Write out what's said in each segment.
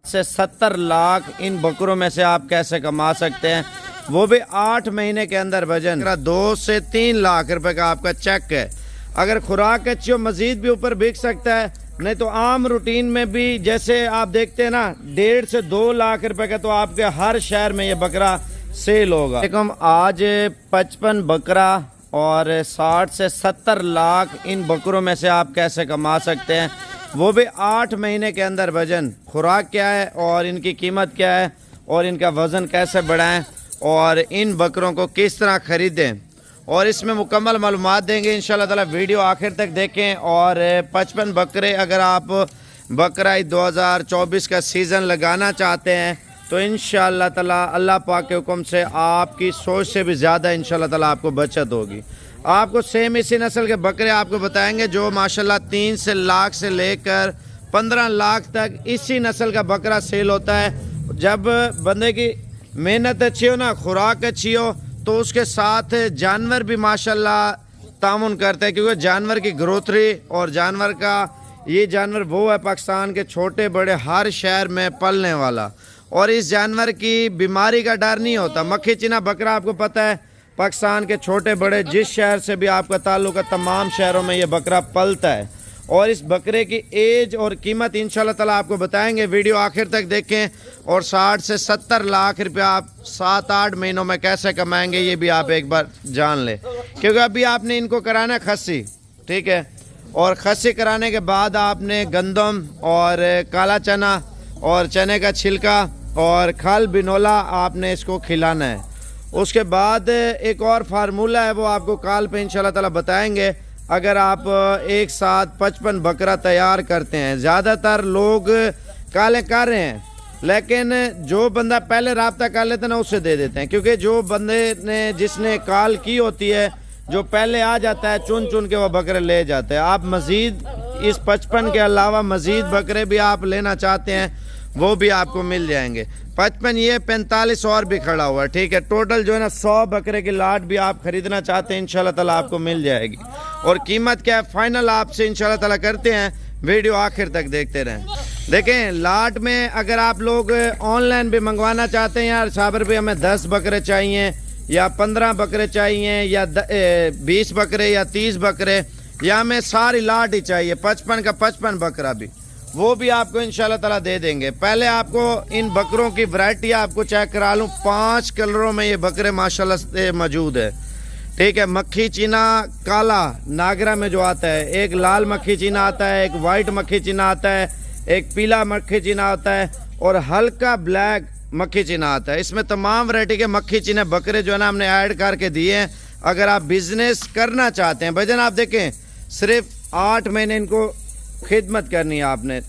से 70 लाख इन बकरों में से आप कैसे कमा सकते हैं, वो भी 8 महीने के अंदर। वजन 2 से 3 लाख रुपए का आपका चेक है। अगर खुराक अच्छी हो मजीद भी ऊपर बिक सकता है, नहीं तो आम रूटीन में भी जैसे आप देखते हैं ना 1.5 से 2 लाख रुपए का तो आपके हर शहर में ये बकरा सेल होगा। आज 55 बकरा और 60 से 70 लाख इन बकरों में से आप कैसे कमा सकते हैं, वो भी 8 महीने के अंदर। वजन, खुराक क्या है और इनकी कीमत क्या है और इनका वज़न कैसे बढ़ाएं और इन बकरों को किस तरह ख़रीदें और इसमें मुकम्मल मालूमात देंगे इंशाल्लाह ताला। वीडियो आखिर तक देखें। और 55 बकरे अगर आप बकरा ईद 2024 का सीज़न लगाना चाहते हैं तो इंशाल्लाह ताला अल्लाह पाक के हुक्म से आपकी सोच से भी ज़्यादा इंशाल्लाह ताला आपको बचत होगी। आपको सेम इसी नस्ल के बकरे आपको बताएंगे जो माशाल्लाह 3 लाख से लेकर 15 लाख तक इसी नस्ल का बकरा सेल होता है। जब बंदे की मेहनत अच्छी हो ना, खुराक अच्छी हो, तो उसके साथ जानवर भी माशाल्लाह तामुन करते हैं, क्योंकि जानवर की ग्रोथरी और जानवर का ये जानवर वो है पाकिस्तान के छोटे बड़े हर शहर में पलने वाला, और इस जानवर की बीमारी का डर नहीं होता। मक्खी चीना बकरा आपको पता है पाकिस्तान के छोटे बड़े जिस शहर से भी आपका ताल्लुक है तमाम शहरों में ये बकरा पलता है। और इस बकरे की एज और कीमत इंशाल्लाह ताला आपको बताएंगे। वीडियो आखिर तक देखें। और 60 से 70 लाख रुपया आप 7-8 महीनों में कैसे कमाएंगे ये भी आप एक बार जान लें, क्योंकि अभी आपने इनको कराना है खस्सी, ठीक है। और खस्सी कराने के बाद आपने गंदम और काला चना और चने का छिलका और खल बिनोला आपने इसको खिलाना है। उसके बाद एक और फार्मूला है वो आपको कॉल पे इंशाल्लाह ताला बताएंगे। अगर आप एक साथ 55 बकरा तैयार करते हैं, ज़्यादातर लोग काले कर रहे हैं, लेकिन जो बंदा पहले रब्ता कर लेते हैं ना उससे दे देते हैं, क्योंकि जो बंदे ने जिसने कॉल की होती है जो पहले आ जाता है चुन चुन के वो बकरे ले जाते हैं। आप मज़ीद इस 55 के अलावा मज़ीद बकरे भी आप लेना चाहते हैं वो भी आपको मिल जाएंगे। 55 ये 45 और भी खड़ा हुआ है, ठीक है। टोटल जो है ना 100 बकरे की लाट भी आप खरीदना चाहते हैं इंशाल्लाह ताला आपको मिल जाएगी। और कीमत क्या है फाइनल आपसे इंशाल्लाह ताला करते हैं, वीडियो आखिर तक देखते रहें। देखें लाट में अगर आप लोग ऑनलाइन भी मंगवाना चाहते हैं, यार साबर पे हमें 10 बकरे चाहिए या 15 बकरे चाहिए या 20 बकरे या 30 बकरे, या हमें सारी लाट ही चाहिए 55 का 55 बकरा भी, वो भी आपको इंशाल्लाह ताला दे देंगे। पहले आपको इन बकरों की वैरायटी आपको चेक करा लूँ। 5 कलरों में ये बकरे माशाल्लाह से मौजूद है, ठीक है। मक्खी चीना काला नागरा में जो आता है, एक लाल मक्खी चीना आता है, एक वाइट मक्खी चीना आता है, एक पीला मक्खी चीना आता है और हल्का ब्लैक मक्खी चीना आता है। इसमें तमाम वैरायटी के मक्खी चीने बकरे जो है ना हमने ऐड करके दिए हैं। अगर आप बिजनेस करना चाहते हैं, भजन आप देखें सिर्फ 8 महीने इनको खिदमत करनी है आपने,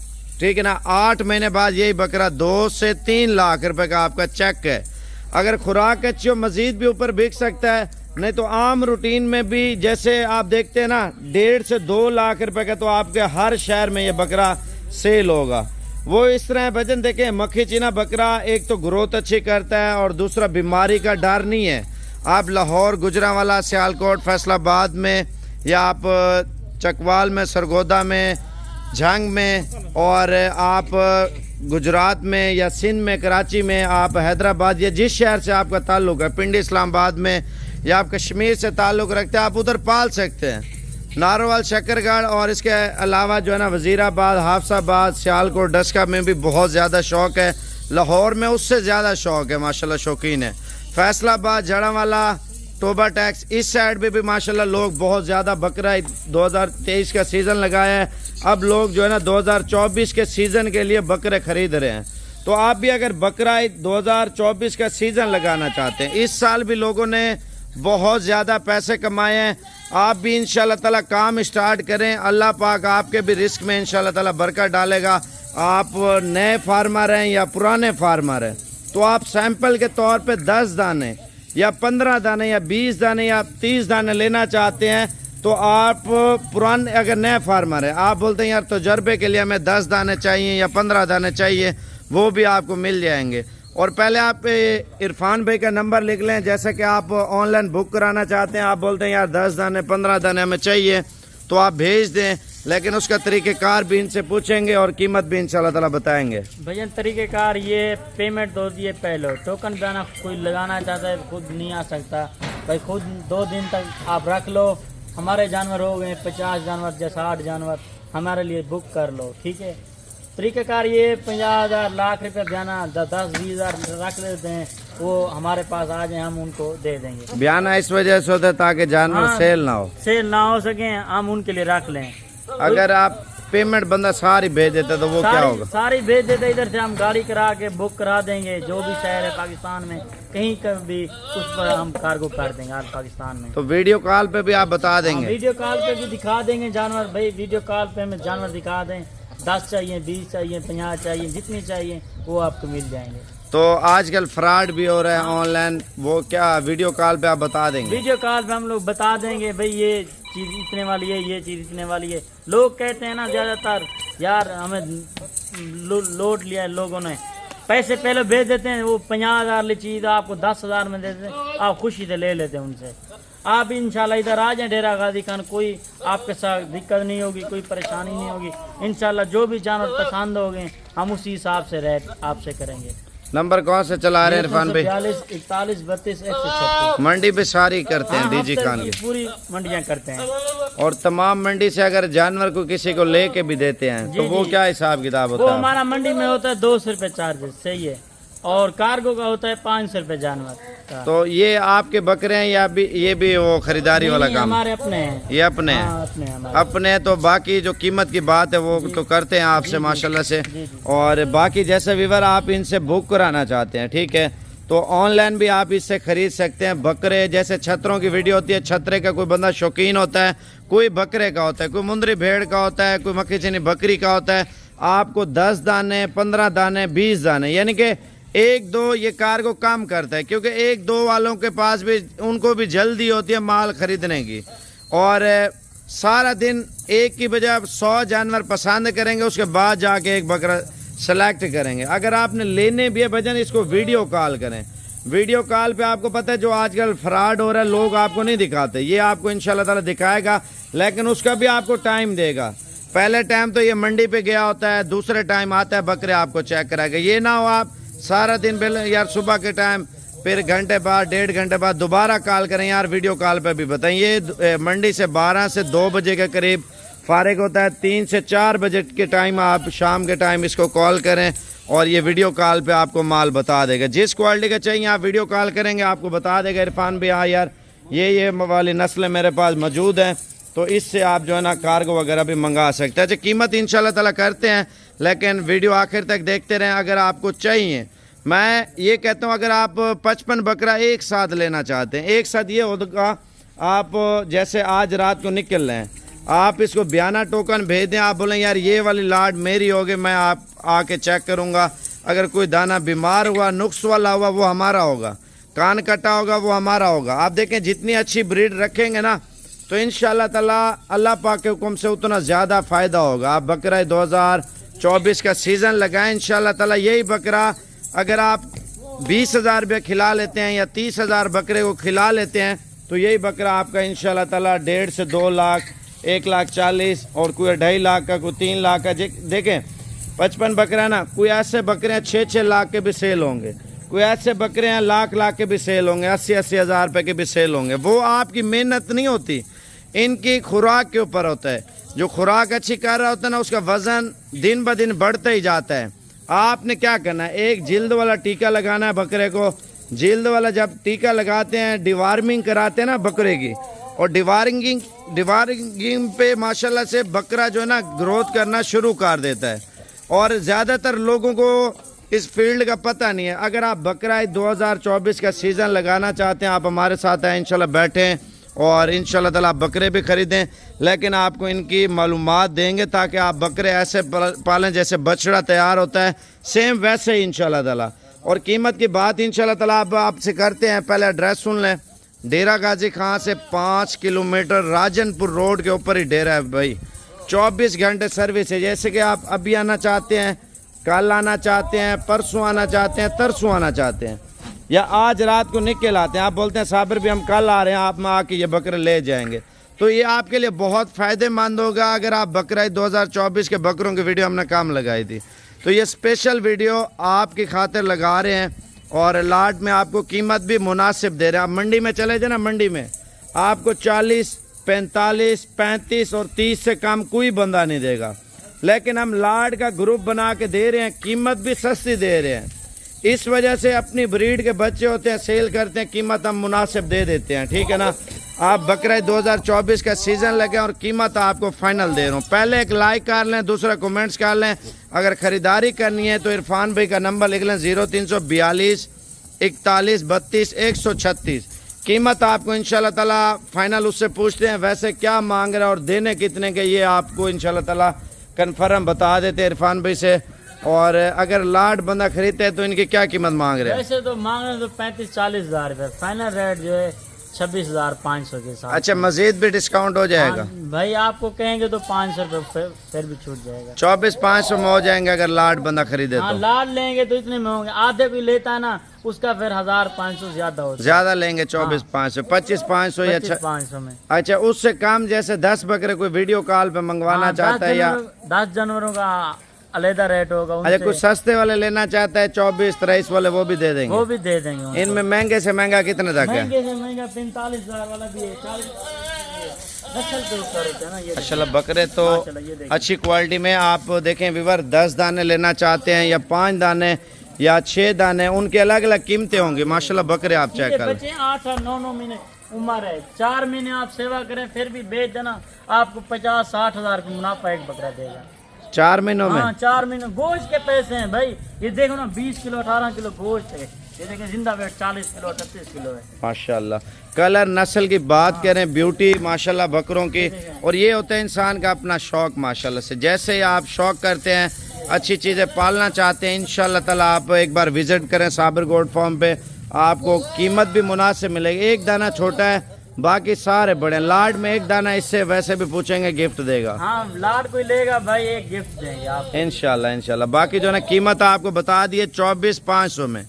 ठीक है ना। 8 महीने बाद यही बकरा 2 से 3 लाख रुपए का आपका चेक है। अगर खुराक अच्छी हो मजीद भी ऊपर बिक सकता है, नहीं तो आम रूटीन में भी जैसे आप देखते हैं ना 1.5 से 2 लाख रुपए का तो आपके हर शहर में ये बकरा सेल होगा। वो इस तरह है भजन देखें, मक्खी चीना बकरा एक तो ग्रोथ अच्छी करता है और दूसरा बीमारी का डर नहीं है। आप लाहौर, गुजरांवाला, सियालकोट, फैसलाबाद में या आप चकवाल में, सरगोदा में, झंग में, और आप गुजरात में या सिंध में, कराची में, आप हैदराबाद या जिस शहर से आपका ताल्लुक है, पिंडी इस्लामाबाद में, या आप कश्मीर से ताल्लुक़ रखते हैं, आप उधर पाल सकते हैं। नारोवाल, शकरगढ़ और इसके अलावा जो है ना वज़ीराबाद, हाफसाबाद, सियालकोट, डस्का में भी बहुत ज़्यादा शौक़ है। लाहौर में उससे ज़्यादा शौक़ है, माशाल्लाह शौकीन है। फैसलाबाद, जड़ांवाला, टोबा टैक्स इस साइड पे भी माशाल्लाह लोग बहुत ज़्यादा बकरा 2023 का सीज़न लगाया है। अब लोग जो है ना 2024 के सीज़न के लिए बकरे ख़रीद रहे हैं। तो आप भी अगर बकरा 2024 का सीज़न लगाना चाहते हैं, इस साल भी लोगों ने बहुत ज़्यादा पैसे कमाए हैं, आप भी इंशाल्लाह ताला काम स्टार्ट करें। अल्लाह पाक आपके भी रिस्क में इंशाल्लाह ताला बरकत डालेगा। आप नए फार्मर हैं या पुराने फार्मर हैं, तो आप सैंपल के तौर पे 10 दाने या 15 दाने या 20 दाने या 30 दाने लेना चाहते हैं, तो आप पुराने अगर नए फार्मर हैं, आप बोलते हैं यार तजर्बे के लिए हमें 10 दाने चाहिए या 15 दाने चाहिए, वो भी आपको मिल जाएंगे। और पहले आप इरफान भाई का नंबर लिख लें। जैसा कि आप ऑनलाइन बुक कराना चाहते हैं, आप बोलते हैं यार 10 दाने 15 दाने हमें चाहिए, तो आप भेज दें। लेकिन उसका तरीक़ेकार भी इनसे पूछेंगे और कीमत भी इंशाल्लाह ताला बताएंगे। भैया तरीक़ेकार ये पेमेंट दो दिए पहले, टोकन बयाना कोई लगाना चाहता है खुद नहीं आ सकता भाई, खुद 2 दिन तक आप रख लो, हमारे जानवर हो गए 50 जानवर या 60 जानवर, हमारे लिए बुक कर लो, ठीक है। तरीक़ेकार ये 50,000 लाख रुपये बयाना 10-20 हज़ार रख देते हैं, वो हमारे पास आ जाए हम उनको दे देंगे। बयाना इस वजह से होता है ताकि जानवर सेल ना हो सके, हम उनके लिए रख लें। अगर आप पेमेंट बंदा सारी भेज देता तो वो क्या होगा? सारी भेज देते, इधर से हम गाड़ी करा के बुक करा देंगे, जो भी शहर है पाकिस्तान में कहीं का भी उस पर हम कार्गो कर देंगे आज पाकिस्तान में। तो वीडियो कॉल पे भी आप बता देंगे? वीडियो कॉल पे भी दिखा देंगे जानवर भाई, वीडियो कॉल पे हमें जानवर दिखा दें, 10 चाहिए, 20 चाहिए, 50 चाहिए, जितनी चाहिए वो आपको मिल जाएंगे। तो आजकल फ्रॉड भी हो रहा है ऑनलाइन, वो क्या वीडियो कॉल पे आप बता देंगे? वीडियो कॉल पे हम लोग बता देंगे भाई ये चीज़ इतने वाली है, ये चीज़ इतने वाली है। लोग कहते हैं ना ज़्यादातर यार हमें लोड लिया है लोगों ने, पैसे पहले भेज देते हैं, वो 50,000 वाली चीज़ आपको 10,000 में दे देते हैं, आप खुशी से ले लेते हैं उनसे। आप इंशाल्लाह इधर आ जाएं डेरा गाजी खान, कोई आपके साथ दिक्कत नहीं होगी, कोई परेशानी नहीं होगी इंशाल्लाह। जो भी जानवर पसंद हो गए हम उसी हिसाब से रेट आपसे करेंगे। नंबर कौन से चला रहे हैं इरफान भाई? 41 32 136। मंडी पे सारी करते हैं डीजी खान की, पूरी मंडियां करते हैं। और तमाम मंडी से अगर जानवर को किसी को लेके भी देते हैं तो वो क्या हिसाब किताब होता है? वो हमारा मंडी में होता है 200 रुपये चार्जेस, सही है, और कार्गो का होता है 500 रुपये जानवर का। तो ये आपके बकरे हैं या भी ये भी वो खरीदारी वाला काम? हमारे अपने हैं। ये अपने हैं? अपने तो बाकी जो कीमत की बात है वो तो करते हैं आपसे माशाल्लाह से। और बाकी जैसे व्यूअर आप इनसे बुक कराना चाहते हैं, ठीक है, तो ऑनलाइन भी आप इससे खरीद सकते हैं। बकरे जैसे छतरों की वीडियो होती है, छतरे का कोई बंदा शौकीन होता है, कोई बकरे का होता है, कोई मुंदरी भेड़ का होता है, कोई मक्खी चीनी बकरी का होता है। आपको 10 दाने, 15 दाने, 20 दाने, यानी कि 1-2 ये कार्गो काम करता है, क्योंकि 1-2 वालों के पास भी उनको भी जल्दी होती है माल खरीदने की, और सारा दिन एक की बजाय 100 जानवर पसंद करेंगे, उसके बाद जाके एक बकरा सेलेक्ट करेंगे। अगर आपने लेने भी है भजन, इसको वीडियो कॉल करें। वीडियो कॉल पे आपको पता है जो आजकल फ्रॉड हो रहा है, लोग आपको नहीं दिखाते, ये आपको इंशाल्लाह ताला दिखाएगा, लेकिन उसका भी आपको टाइम देगा। पहले टाइम तो ये मंडी पे गया होता है, दूसरे टाइम आता है बकरे आपको चेक कराएगा। ये ना हो आप सारा दिन पहले यार सुबह के टाइम, फिर घंटे बाद, 1.5 घंटे बाद दोबारा कॉल करें यार, वीडियो कॉल पे भी बताएं। ये मंडी से 12 से 2 बजे के करीब फारिग होता है, 3 से 4 बजे के टाइम आप शाम के टाइम इसको कॉल करें और ये वीडियो कॉल पे आपको माल बता देगा। जिस क्वालिटी का चाहिए आप वीडियो कॉल करेंगे, आपको बता देगा इरफान भी, हाँ यार ये वाली नस्लें मेरे पास मौजूद हैं, तो इससे आप जो है ना कार्गो वगैरह भी मंगा सकते हैं। अच्छा, कीमत इंशाल्लाह ताला करते हैं, लेकिन वीडियो आखिर तक देखते रहें। अगर आपको चाहिए, मैं ये कहता हूँ, अगर आप 55 बकरा एक साथ लेना चाहते हैं, एक साथ ये होगा, आप जैसे आज रात को निकल रहे हैं, आप इसको बयाना टोकन भेज दें, आप बोलें यार ये वाली लाट मेरी होगी, मैं आप आके चेक करूँगा, अगर कोई दाना बीमार हुआ, नुक्स वाला हुआ, वो हमारा होगा, कान कटा होगा वो हमारा होगा। आप देखें जितनी अच्छी ब्रीड रखेंगे ना, तो इंशाल्लाह ताला अल्लाह पाक के हुक्म से उतना ज़्यादा फ़ायदा होगा। आप बकरा 2024 का सीज़न लगाएं, इंशाल्लाह ताला यही बकरा अगर आप 20,000 रुपये खिला लेते हैं या 30,000 बकरे को खिला लेते हैं, तो यही बकरा आपका इंशाल्लाह ताला 1.5 से 2 लाख, 1,40,000 और कोई 2.5 लाख का, कोई 3 लाख का। देखें 55 बकरा ना, कोई ऐसे बकरे हैं 6-6 लाख के भी सेल होंगे, कोई ऐसे बकरे हैं लाख के भी सेल होंगे, 80-80 हज़ार रुपये के भी सेल होंगे। वो आपकी मेहनत नहीं होती, इनकी खुराक के ऊपर होता है। जो खुराक अच्छी कर रहा होता है ना, उसका वज़न दिन ब दिन बढ़ता ही जाता है। आपने क्या करना है, एक जिल्द वाला टीका लगाना है बकरे को। जिल्द वाला जब टीका लगाते हैं, डिवार्मिंग कराते हैं ना बकरे की, और डिवार्मिंग पे माशाल्लाह से बकरा जो है ना ग्रोथ करना शुरू कर देता है। और ज़्यादातर लोगों को इस फील्ड का पता नहीं है। अगर आप बकरा 2024 का सीज़न लगाना चाहते हैं, आप हमारे साथ आए, इंशाल्लाह बैठें और इंशाल्लाह ताला आप बकरे भी ख़रीदें, लेकिन आपको इनकी मालूमात देंगे ताकि आप बकरे ऐसे पालें जैसे बछड़ा तैयार होता है, सेम वैसे ही इंशाल्लाह ताला। और कीमत की बात इंशाल्लाह ताला आपसे करते हैं। पहले एड्रेस सुन लें, डेरा गाजी खां से 5 किलोमीटर राजनपुर रोड के ऊपर ही डेरा है भाई। 24 घंटे सर्विस है। जैसे कि आप अभी आना चाहते हैं, कल आना चाहते हैं, परसों आना चाहते हैं, तरसों आना चाहते हैं, या आज रात को निकल आते हैं, आप बोलते हैं साबिर भी हम कल आ रहे हैं, आप में आके ये बकरे ले जाएंगे, तो ये आपके लिए बहुत फ़ायदेमंद होगा। अगर आप बकरा ईद 2024 के बकरों की वीडियो हमने काम लगाई थी, तो ये स्पेशल वीडियो आपकी खातिर लगा रहे हैं और लाट में आपको कीमत भी मुनासिब दे रहे हैं। आप मंडी में चले जाए ना, मंडी में आपको 40, 45, 35 और 30 से कम कोई बंदा नहीं देगा, लेकिन हम लाट का ग्रुप बना के दे रहे हैं, कीमत भी सस्ती दे रहे हैं। इस वजह से अपनी ब्रीड के बच्चे होते हैं, सेल करते हैं, कीमत हम मुनासिब दे देते हैं, ठीक है ना। आप बकरा 2024 का सीज़न लगे और कीमत आपको फाइनल दे रहा हूँ। पहले एक लाइक कर लें, दूसरा कमेंट्स कर लें। अगर ख़रीदारी करनी है तो इरफान भाई का नंबर लिख लें 0342 41 32 136। कीमत आपको इंशाल्लाह ताला फाइनल उससे पूछते हैं वैसे क्या मांग रहा है और देने कितने के, ये आपको इंशाल्लाह ताला कन्फर्म बता देते हैं इरफान भाई से। और अगर लाट बंदा खरीदते हैं तो इनकी क्या कीमत मांग रहे हैं? वैसे तो मांग रहे हैं तो 35-40 हज़ार रुपये, फाइनल रेट जो है 26,500 के साथ। अच्छा, मजीद भी डिस्काउंट हो जाएगा? भाई आपको कहेंगे तो 500 रुपये फिर भी छूट जाएगा। 24,500 में हो जाएंगे अगर लाट बंदा खरीदे हाँ, तो। लाट लेंगे तो इतने में होंगे, आधे भी लेता है ना उसका फिर 1,500 ज्यादा होता है। ज्यादा लेंगे 24,500, 25,500 या 25,500 में। अच्छा, उससे कम जैसे 10 बकरे कोई वीडियो कॉल पे मंगवाना चाहता है या 10 जानवरों का अलग रेट होगा। अच्छा, कुछ सस्ते वाले लेना चाहता है 24-23 वाले, वो भी दे देंगे? वो भी दे देंगे उनको। इनमें महंगे से महंगा कितने तक है? महंगे से महंगा 45,000 वाला भी है। 40 नस्ल के ऊपर होता है ना ये। माशाल्लाह बकरे तो अच्छी क्वालिटी में। आप देखें व्यूअर, 10 दाने लेना चाहते हैं या 5 दाने या 6 दाने, उनके अलग अलग कीमतें होंगी। माशाल्लाह बकरे आप चेक करें। बच्चे 8 और 9 महीने उम्र है, 4 महीने आप सेवा करें फिर भी बेच देना, आपको 50-60 हज़ार का मुनाफा एक बकरा देगा 4 महीनों में। हाँ, 4 महीने गोश्त के पैसे हैं भाई। ये देखो ना 20 किलो 18 किलो गोश्त है, ये देखें जिंदा वेट 40 किलो 38 किलो है। माशाल्लाह कलर नस्ल की बात करें, ब्यूटी माशाल्लाह बकरों की। और ये होता है इंसान का अपना शौक माशाल्लाह से। जैसे ही आप शौक करते हैं, अच्छी चीज़ें पालना चाहते हैं, इंशाल्लाह ताला आप एक बार विजिट करें साबिर गोट फार्म पे, आपको कीमत भी मुनासिब मिलेगी। एक दाना छोटा है, बाकी सारे बड़े। लाड में एक दाना इससे वैसे भी पूछेंगे गिफ्ट देगा। हाँ, लाड कोई लेगा भाई एक गिफ्ट देंगे आप इंशाल्लाह इंशाल्लाह। बाकी जो है कीमत आपको बता दिए 24,500 में।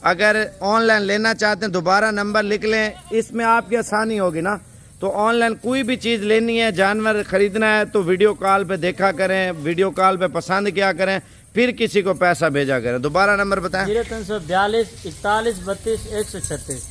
अगर ऑनलाइन लेना चाहते हैं दोबारा नंबर लिख लें, इसमें आपकी आसानी होगी ना। तो ऑनलाइन कोई भी चीज़ लेनी है, जानवर खरीदना है तो वीडियो कॉल पे देखा करें, वीडियो कॉल पे पसंद किया करें, फिर किसी को पैसा भेजा करें। दोबारा नंबर बताएं। 0342 41 32 136।